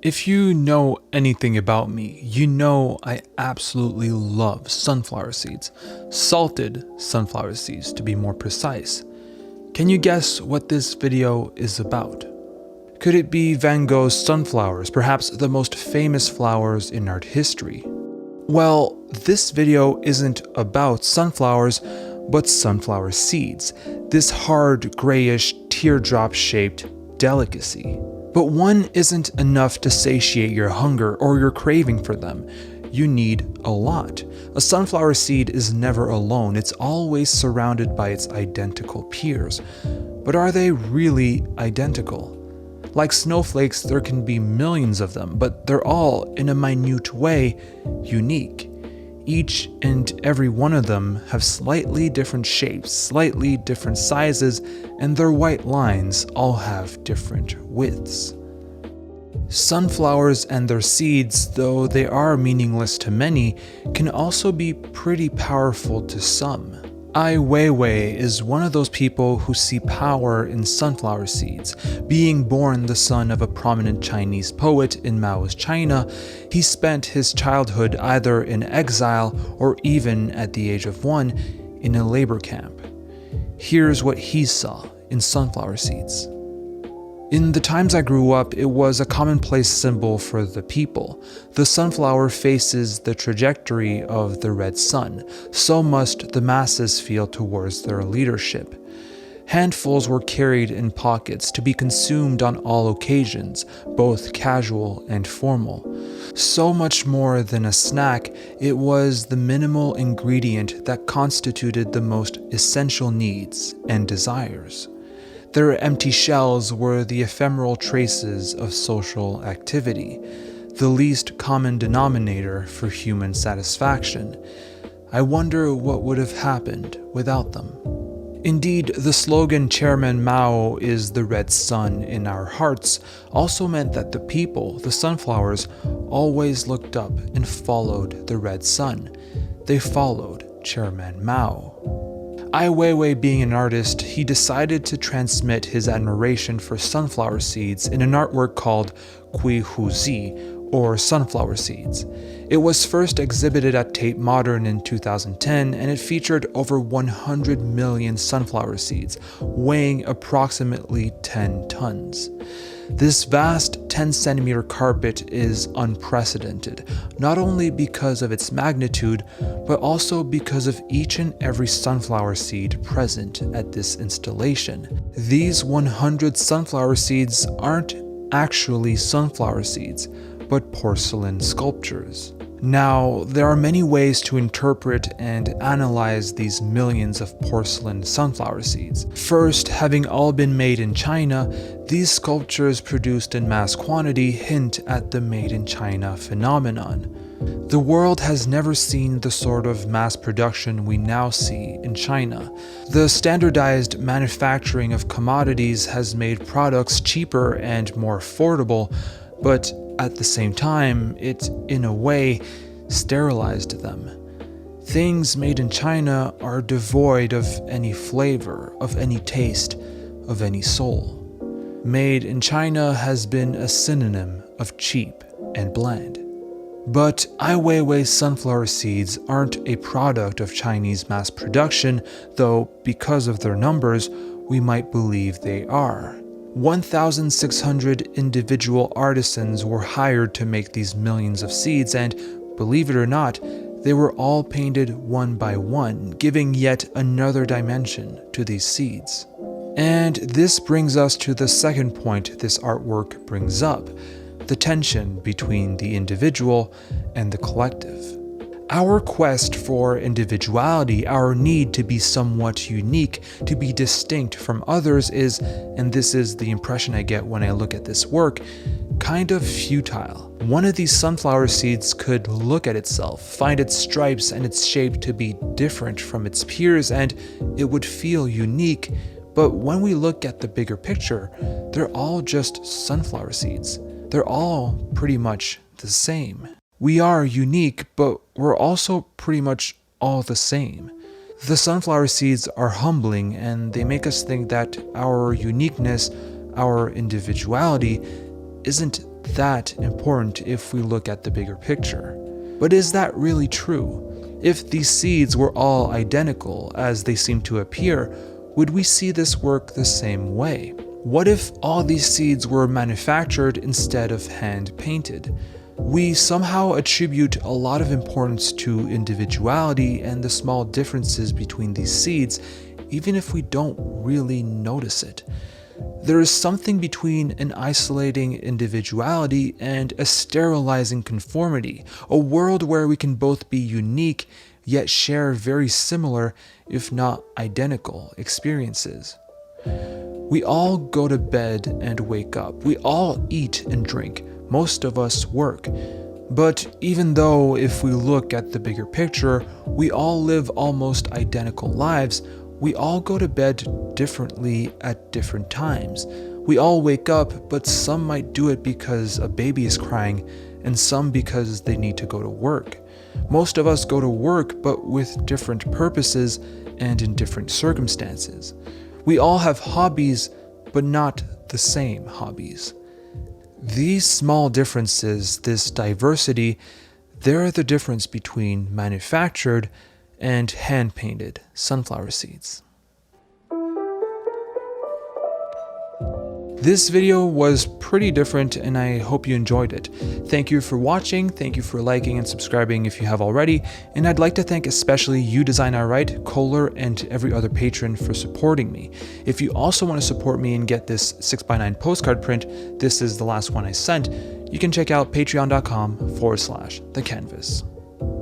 If you know anything about me, you know I absolutely love sunflower seeds. Salted sunflower seeds, to be more precise. Can you guess what this video is about? Could it be Van Gogh's sunflowers, perhaps the most famous flowers in art history? Well, this video isn't about sunflowers, but sunflower seeds, this hard, grayish, teardrop-shaped delicacy. But one isn't enough to satiate your hunger or your craving for them. You need a lot. A sunflower seed is never alone, it's always surrounded by its identical peers. But are they really identical? Like snowflakes, there can be millions of them, but they're all, in a minute way, unique. Each and every one of them have slightly different shapes, slightly different sizes, and their white lines all have different widths. Sunflowers and their seeds, though they are meaningless to many, can also be pretty powerful to some. Weiwei is one of those people who see power in sunflower seeds. Being born the son of a prominent Chinese poet in Mao's China, he spent his childhood either in exile or even at the age of 1 in a labor camp. Here's what he saw in sunflower seeds. In the times I grew up, it was a commonplace symbol for the people. The sunflower faces the trajectory of the red sun, so must the masses feel towards their leadership. Handfuls were carried in pockets to be consumed on all occasions, both casual and formal. So much more than a snack, it was the minimal ingredient that constituted the most essential needs and desires. Their empty shells were the ephemeral traces of social activity, the least common denominator for human satisfaction. I wonder what would have happened without them. Indeed, the slogan Chairman Mao is the red sun in our hearts also meant that the people, the sunflowers, always looked up and followed the red sun. They followed Chairman Mao. Weiwei being an artist, he decided to transmit his admiration for sunflower seeds in an artwork called Kui Hu Zi, or Sunflower Seeds. It was first exhibited at Tate Modern in 2010, and it featured over 100 million sunflower seeds, weighing approximately 10 tons. This vast 10-centimeter carpet is unprecedented, not only because of its magnitude, but also because of each and every sunflower seed present at this installation. These 100 sunflower seeds aren't actually sunflower seeds, but porcelain sculptures. Now, there are many ways to interpret and analyze these millions of porcelain sunflower seeds. First, having all been made in China, these sculptures produced in mass quantity hint at the made in China phenomenon. The world has never seen the sort of mass production we now see in China. The standardized manufacturing of commodities has made products cheaper and more affordable, but at the same time, it, in a way, sterilized them. Things made in China are devoid of any flavor, of any taste, of any soul. Made in China has been a synonym of cheap and bland. But Weiwei's sunflower seeds aren't a product of Chinese mass production, though because of their numbers, we might believe they are. 1,600 individual artisans were hired to make these millions of seeds, and, believe it or not, they were all painted one by one, giving yet another dimension to these seeds. And this brings us to the second point this artwork brings up, the tension between the individual and the collective. Our quest for individuality, our need to be somewhat unique, to be distinct from others is, and this is the impression I get when I look at this work, kind of futile. One of these sunflower seeds could look at itself, find its stripes and its shape to be different from its peers, and it would feel unique, but when we look at the bigger picture, they're all just sunflower seeds. They're all pretty much the same. We are unique, but we're also pretty much all the same. The sunflower seeds are humbling, and they make us think that our uniqueness, our individuality, isn't that important if we look at the bigger picture. But is that really true? If these seeds were all identical as they seem to appear, would we see this work the same way? What if all these seeds were manufactured instead of hand-painted? We somehow attribute a lot of importance to individuality and the small differences between these seeds, even if we don't really notice it. There is something between an isolating individuality and a sterilizing conformity, a world where we can both be unique yet share very similar, if not identical, experiences. We all go to bed and wake up. We all eat and drink. Most of us work. But even though, if we look at the bigger picture, we all live almost identical lives, we all go to bed differently at different times. We all wake up, but some might do it because a baby is crying, and some because they need to go to work. Most of us go to work, but with different purposes and in different circumstances. We all have hobbies, but not the same hobbies. These small differences, this diversity, they're the difference between manufactured and hand-painted sunflower seeds. This video was pretty different and I hope you enjoyed it. Thank you for watching, thank you for liking and subscribing if you have already, and I'd like to thank especially You Design Alright, Kohler, and every other patron for supporting me. If you also want to support me and get this 6x9 postcard print, this is the last one I sent, you can check out patreon.com/thecanvas.